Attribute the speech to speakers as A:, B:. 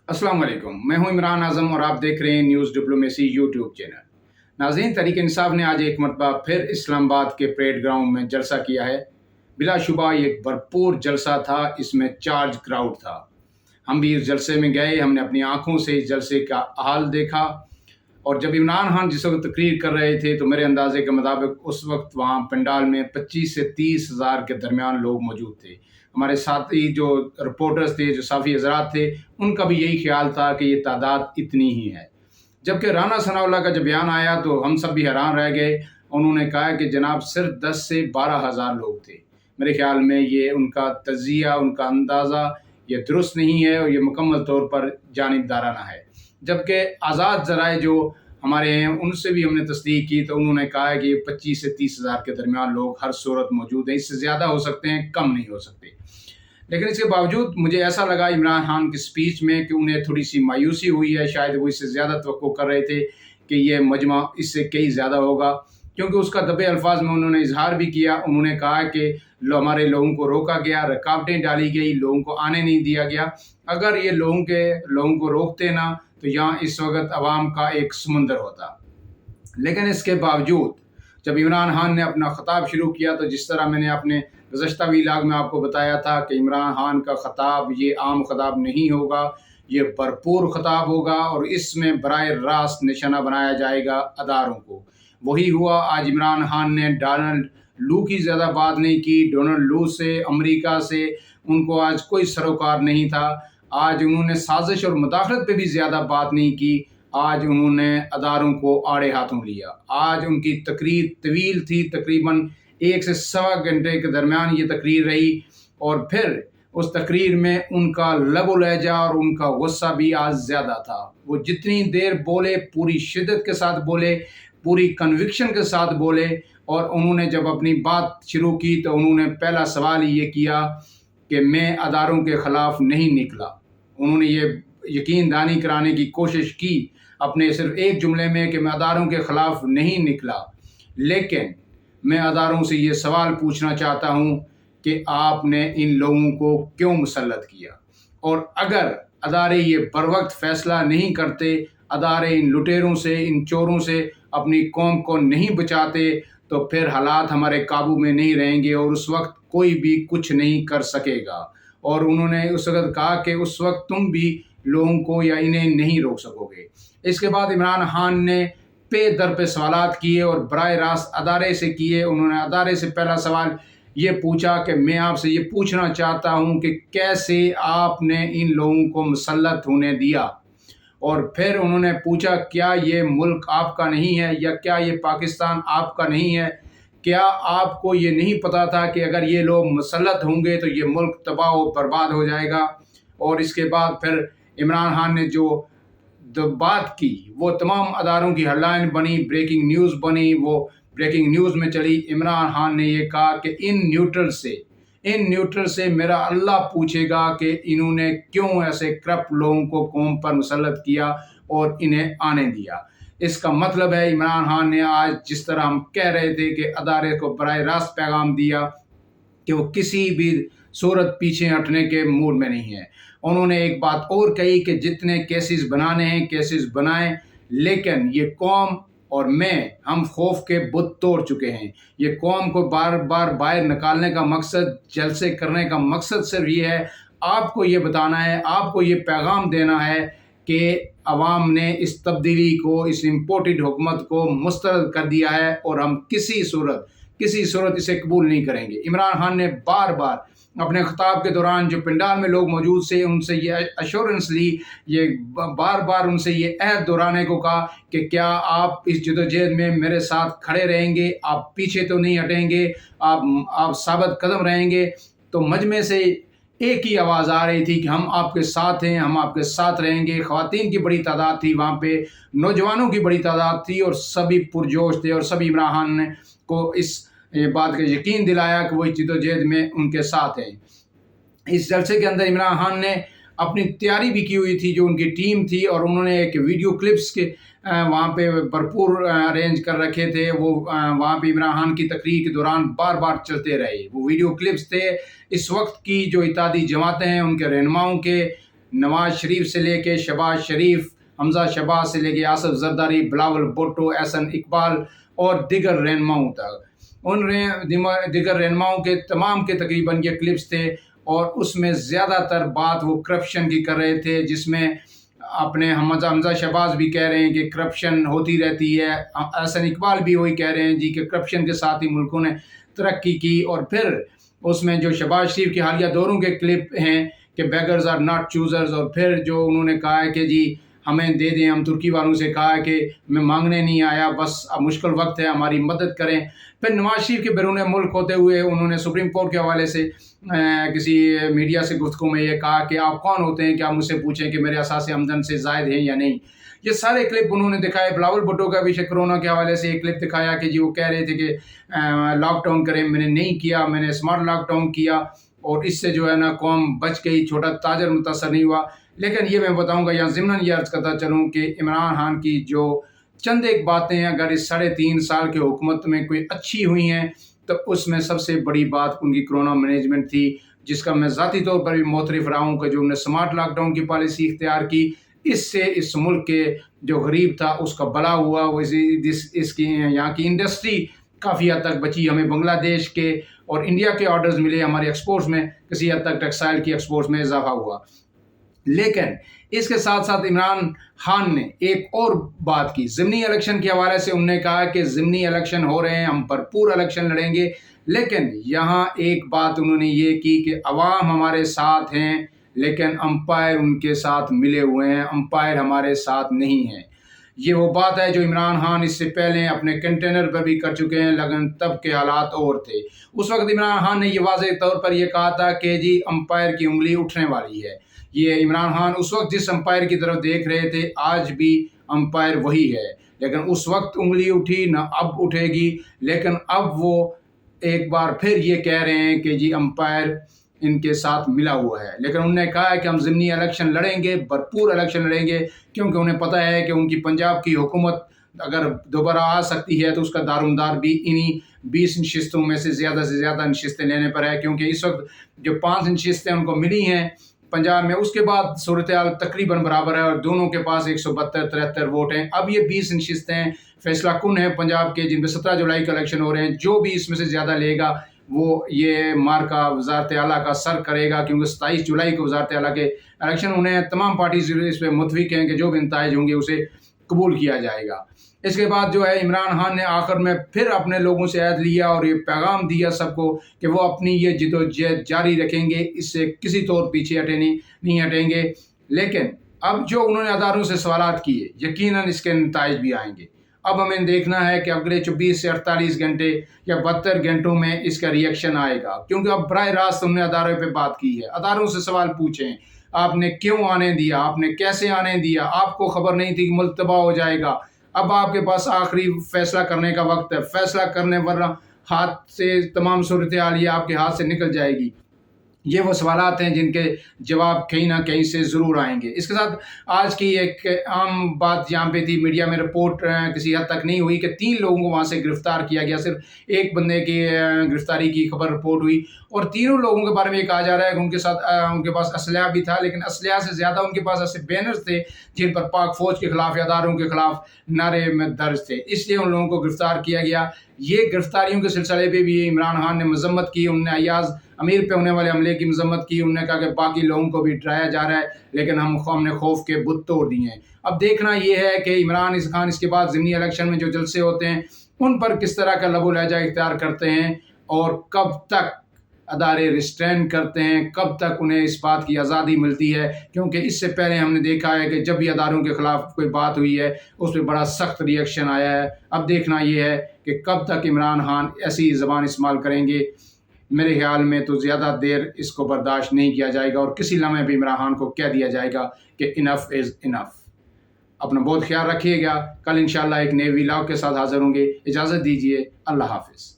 A: अस्सलाम वालेकुम। मैं हूं इमरान आज़म और आप देख रहे हैं न्यूज़ डिप्लोमेसी यूट्यूब चैनल। नाज़रीन, तहरीक इंसाफ ने आज एक मरतबा फिर इस्लामाबाद के परेड ग्राउंड में जलसा किया है। बिलाशुबा ये एक भरपूर जलसा था, इसमें चार्ज क्राउड था। हम भी इस जलसे में गए, हमने अपनी आंखों से इस जलसे का हाल देखा। और जब इमरान खान जिस वक्त तकरीर कर रहे थे तो मेरे अंदाजे के मुताबिक उस वक्त वहाँ पंडाल में 25 से 30 हज़ार के दरमियान लोग मौजूद थे। हमारे साथी जो रिपोर्टर्स थे, जो साफ़ी हजरात थे, उनका भी यही ख्याल था कि ये तादाद इतनी ही है। जबकि राना सनाउल्लाह का जब बयान आया तो हम सब भी हैरान रह गए। उन्होंने कहा कि जनाब सिर्फ 10 से 12 हज़ार लोग थे। मेरे ख्याल में ये उनका तजिया, उनका अंदाज़ा ये दुरुस्त नहीं है और ये मुकम्मल तौर पर जानिबदाराना है। जबकि आज़ाद ज़राए जो हमारे हैं उनसे भी हमने तस्दीक की तो उन्होंने कहा है कि 25 से 30 हज़ार के दरमियान लोग हर सूरत मौजूद हैं। इससे ज़्यादा हो सकते हैं, कम नहीं हो सकते। लेकिन इसके बावजूद मुझे ऐसा लगा इमरान खान की स्पीच में कि उन्हें थोड़ी सी मायूसी हुई है। शायद वो इससे ज़्यादा तवक्को कर रहे थे कि ये मजमा इससे कई ज़्यादा होगा, क्योंकि उसका दबे अल्फाज में उन्होंने इजहार भी किया। उन्होंने कहा कि हमारे लोगों को रोका गया, रुकावटें डाली गई, लोगों को आने नहीं दिया गया। अगर ये लोगों को रोकते ना तो यहाँ इस वक्त अवाम का एक समुंदर होता। लेकिन इसके बावजूद जब इमरान खान ने अपना ख़ताब शुरू किया तो जिस तरह मैंने अपने गुज़श्ता व्लॉग में आपको बताया था कि इमरान खान का ख़ताब ये आम ख़ताब नहीं होगा, ये भरपूर ख़ताब होगा और इसमें बराह रास्त निशाना बनाया जाएगा अदारों को। वही हुआ। आज इमरान खान ने डोनाल्ड लू की ज़्यादा बात नहीं की। डोनाल्ड लू से, अमेरिका से उनको आज कोई सरोकार नहीं था। आज उन्होंने साजिश और मुदाखलत पे भी ज़्यादा बात नहीं की। आज उन्होंने अदारों को आड़े हाथों लिया। आज उनकी तकरीर तवील थी, तकरीबन 1 से सवा घंटे के दरमियान ये तकरीर रही। और फिर उस तकरीर में उनका लबो लहजा और उनका गुस्सा भी आज ज़्यादा था। वो जितनी देर बोले पूरी शिद्दत के साथ बोले, पूरी कन्विक्शन के साथ बोले। और उन्होंने जब अपनी बात शुरू की तो उन्होंने पहला सवाल ये किया कि मैं अदारों के ख़िलाफ़ नहीं निकला। उन्होंने ये यकीन दहानी कराने की कोशिश की अपने सिर्फ एक जुमले में कि मैं अदारों के ख़िलाफ़ नहीं निकला। लेकिन मैं अदारों से ये सवाल पूछना चाहता हूँ कि आपने इन लोगों को क्यों मुसल्लत किया? और अगर अदारे ये बर वक्त फ़ैसला नहीं करते, अदारे इन लुटेरों से, इन चोरों से अपनी कौम को नहीं बचाते तो फिर हालात हमारे काबू में नहीं रहेंगे और उस वक्त कोई भी कुछ नहीं कर सकेगा। और उन्होंने उस वक्त कहा कि उस वक्त तुम भी लोगों को या इन्हें नहीं रोक सकोगे। इसके बाद इमरान खान ने पे दर पे सवालात किए और बराह रास्त अदारे से किए। उन्होंने अदारे से पहला सवाल ये पूछा कि मैं आपसे ये पूछना चाहता हूँ कि कैसे आपने इन लोगों को मुसल्लत होने दिया? और फिर उन्होंने पूछा क्या ये मुल्क आपका नहीं है या क्या ये पाकिस्तान आपका नहीं है? क्या आपको ये नहीं पता था कि अगर ये लोग मुसल्लत होंगे तो ये मुल्क तबाह व बर्बाद हो जाएगा? और इसके बाद फिर इमरान खान ने जो बात की वो तमाम अदारों की हेडलाइन बनी, ब्रेकिंग न्यूज़ बनी, वो ब्रेकिंग न्यूज़ में चली। इमरान खान ने ये कहा कि इन न्यूट्रल से मेरा अल्लाह पूछेगा कि इन्होंने क्यों ऐसे करप्ट लोगों को कौम पर मुसल्लत किया और इन्हें आने दिया। इसका मतलब है इमरान खान ने आज जिस तरह हम कह रहे थे कि अदारे को बराह रास्त पैगाम दिया कि वो किसी भी सूरत पीछे हटने के मूड में नहीं है। उन्होंने एक बात और कही कि जितने केसेस बनाने हैं केसेस बनाएं, लेकिन ये कौम और हम खौफ के बुत तोड़ चुके हैं। ये कौम को बार बार बाहर निकालने का मकसद, जलसे करने का मकसद सिर्फ ये है, आपको ये बताना है, आपको ये पैगाम देना है कि अवाम ने इस तब्दीली को, इस इम्पोर्टेड हुकूमत को मुस्तरद कर दिया है और हम किसी सूरत इसे कबूल नहीं करेंगे। इमरान खान ने बार बार अपने खिताब के दौरान जो पंडाल में लोग मौजूद थे उनसे ये अश्योरेंस ली, ये बार बार उनसे ये अहद दोहराने को कहा कि क्या आप इस जदोजहद में मेरे साथ खड़े रहेंगे, आप पीछे तो नहीं हटेंगे, आप साबित कदम रहेंगे। तो मजमे से एक ही आवाज़ आ रही थी कि हम आपके साथ हैं, हम आपके साथ रहेंगे। ख़वातीन की बड़ी तादाद थी वहाँ पे, नौजवानों की बड़ी तादाद थी और सभी पुरजोश थे और सभी इमरान खान को इस बात का यकीन दिलाया कि वो जद्दोजहद में उनके साथ हैं। इस जलसे के अंदर इमरान खान ने अपनी तैयारी भी की हुई थी, जो उनकी टीम थी, और उन्होंने एक वीडियो क्लिप्स के वहाँ पे भरपूर अरेंज कर रखे थे। वो वहाँ पे इमरान खान की तकरीर के दौरान बार बार चलते रहे। वो वीडियो क्लिप्स थे इस वक्त की जो इत्तेहादी जमातें हैं उनके रहनुमाओं के, नवाज शरीफ से लेके शहबाज शरीफ, हमजा शहबाज से लेके आसिफ जरदारी, बिलावल भुट्टो, एहसन इकबाल और दिगर रहनुमाओं तक, दिगर रहनुमाओं के तकरीबन ये क्लिप्स थे और उसमें ज़्यादातर बात वो करप्शन की कर रहे थे, जिसमें अपने हमजा शहबाज भी कह रहे हैं कि करप्शन होती रहती है, एहसन इकबाल भी वही कह रहे हैं जी कि करप्शन के साथ ही मुल्कों ने तरक्की की। और फिर उसमें जो शहबाज शरीफ के हालिया दौरों के क्लिप हैं कि बेगर्स आर नॉट चूज़र्स, और फिर जो उन्होंने कहा है कि जी हमें दे दें, हम तुर्की वालों से कहा है कि मैं मांगने नहीं आया, बस अब मुश्किल वक्त है, हमारी मदद करें। फिर नवाज शरीफ के बैरून मुल्क होते हुए उन्होंने सुप्रीम कोर्ट के हवाले से किसी मीडिया से गुफ्तगू में ये कहा कि आप कौन होते हैं कि आप मुझसे पूछें कि मेरे असासे आमदन से ज़ायद हैं या नहीं। ये सारे क्लिप उन्होंने दिखाए। बिलावल भुट्टो का भी कोरोना के हवाले से एक क्लिप दिखाया कि जी वो कह रहे थे कि लॉकडाउन करें, मैंने नहीं किया, मैंने स्मार्ट लॉकडाउन किया और इससे जो है ना कौम बच गई, छोटा ताजर मुतासर नहीं हुआ। लेकिन ये मैं बताऊंगा यहाँ ज़िमनन ये अर्ज़ करता चलूँ कि इमरान खान की जो चंद एक बातें अगर इस 3.5 साल के हुकूमत में कोई अच्छी हुई हैं तो उसमें सबसे बड़ी बात उनकी कोरोना मैनेजमेंट थी, जिसका मैं ज़ाती तौर पर भी मोतरफ रहा हूँ कि जो उन्होंने स्मार्ट लॉकडाउन की पॉलिसी इख्तियार की, इससे इस मुल्क के जो गरीब था उसका भला हुआ। वो इसकी यहाँ की इंडस्ट्री काफ़ी हद तक बची, हमें बांग्लादेश के और इंडिया के ऑर्डर्स मिले, हमारे एक्सपोर्ट्स में किसी हद तक टेक्सटाइल की एक्सपोर्ट्स में इजाफा हुआ। लेकिन इसके साथ साथ इमरान खान ने एक और बात की ज़िमनी इलेक्शन के हवाले से। उन्होंने कहा कि ज़िमनी इलेक्शन हो रहे हैं, हम भरपूर इलेक्शन लड़ेंगे, लेकिन यहाँ एक बात उन्होंने ये की कि अवाम हमारे साथ हैं लेकिन अंपायर उनके साथ मिले हुए हैं, अंपायर हमारे साथ नहीं हैं। ये वो बात है जो इमरान खान इससे पहले अपने कंटेनर पर भी कर चुके हैं, लेकिन तब के हालात और थे। उस वक्त इमरान खान ने ये वाज़ेह तौर पर यह कहा था कि जी अंपायर की उंगली उठने वाली है। ये इमरान खान उस वक्त जिस अंपायर की तरफ देख रहे थे आज भी अंपायर वही है, लेकिन उस वक्त उंगली उठी ना अब उठेगी। लेकिन अब वो एक बार फिर ये कह रहे हैं कि जी अंपायर इनके साथ मिला हुआ है, लेकिन उन्होंने कहा है कि हम ज़िमनी इलेक्शन लड़ेंगे, भरपूर इलेक्शन लड़ेंगे, क्योंकि उन्हें पता है कि उनकी पंजाब की हुकूमत अगर दोबारा आ सकती है तो उसका दारोमदार भी इन्हीं 20 नशिस्तों में से ज़्यादा नशिस्तें लेने पर है। क्योंकि इस वक्त जो 5 नशिस्तें उनको मिली हैं पंजाब में, उसके बाद सूरत हाल तकरीबन बराबर है और दोनों के पास 172-73 वोट हैं। अब ये 20 नशिस्तें फैसला कुन है पंजाब के, जिनमें 17 जुलाई का इलेक्शन हो रहे हैं। जो भी इसमें से ज़्यादा लेगा वो ये मार्का वज़ारत आला का सर करेगा, क्योंकि 27 जुलाई को वज़ारत आला के इलेक्शन होने हैं। तमाम पार्टीज इस पर मुतफिक हैं कि जो भी नताइज होंगे उसे कबूल किया जाएगा। इसके बाद जो है इमरान खान ने आखिर में फिर अपने लोगों से अहद लिया और ये पैगाम दिया सबको कि वो अपनी ये जिद्दोजहद जारी रखेंगे, इससे किसी तौर पीछे नहीं हटेंगे। लेकिन अब जो उन्होंने अदारों से सवालात किए, यकीनन इसके नताइज भी आएंगे। अब हमें देखना है कि अगले 24 से 48 घंटे या 72 घंटों में इसका रिएक्शन आएगा, क्योंकि अब बराह रास्त हमने अदारों पे बात की है। अदारों से सवाल पूछें, आपने क्यों आने दिया, आपने कैसे आने दिया, आपको खबर नहीं थी कि मुल्क तबाह हो जाएगा। अब आपके पास आखिरी फैसला करने का वक्त है, फैसला करने वरना हाथ से तमाम सूरत हाल ये आपके हाथ से निकल जाएगी। ये वो सवालात हैं जिनके जवाब कहीं ना कहीं से ज़रूर आएंगे। इसके साथ आज की एक आम बात यहाँ पे थी, मीडिया में रिपोर्ट किसी हद तक नहीं हुई कि 3 लोगों को वहाँ से गिरफ्तार किया गया। सिर्फ एक बंदे की गिरफ्तारी की खबर रिपोर्ट हुई और तीनों लोगों के बारे में ये कहा जा रहा है कि उनके पास असलहा भी था, लेकिन असलहा से ज़्यादा उनके पास ऐसे बैनर्स थे जिन पर पाक फ़ौज के ख़िलाफ़ या अदारों के ख़िलाफ़ नारे में दर्ज थे, इसलिए उन लोगों को गिरफ्तार किया गया। ये गिरफ्तारियों के सिलसिले पे भी इमरान खान ने मजम्मत की, उन्होंने अय्याज़ अमीर पे होने वाले हमले की मजम्मत की। उन्होंने कहा कि बाकी लोगों को भी डराया जा रहा है, लेकिन हमने खौफ के बुत तोड़ दिए हैं। अब देखना ये है कि इमरान खान इसके बाद ज़िमनी इलेक्शन में जो जलसे होते हैं उन पर किस तरह का लबो लहजा इख्तियार करते हैं और कब तक अदारे रिस्ट्रेन करते हैं, कब तक उन्हें इस बात की आज़ादी मिलती है। क्योंकि इससे पहले हमने देखा है कि जब भी अदारों के ख़िलाफ़ कोई बात हुई है उस पर बड़ा सख्त रिएक्शन आया है। अब देखना ये है कि कब तक इमरान खान ऐसी ज़बान इस्तेमाल करेंगे। मेरे ख्याल में तो ज़्यादा देर इसको बर्दाश्त नहीं किया जाएगा और किसी लम्हे भी इमरान खान को कह दिया जाएगा कि इनफ इज़ इनफ। अपना बहुत ख्याल रखिएगा। कल इंशाल्लाह एक नए व्लॉग के साथ हाज़िर होंगे। इजाज़त दीजिए। अल्लाह हाफ़िज़।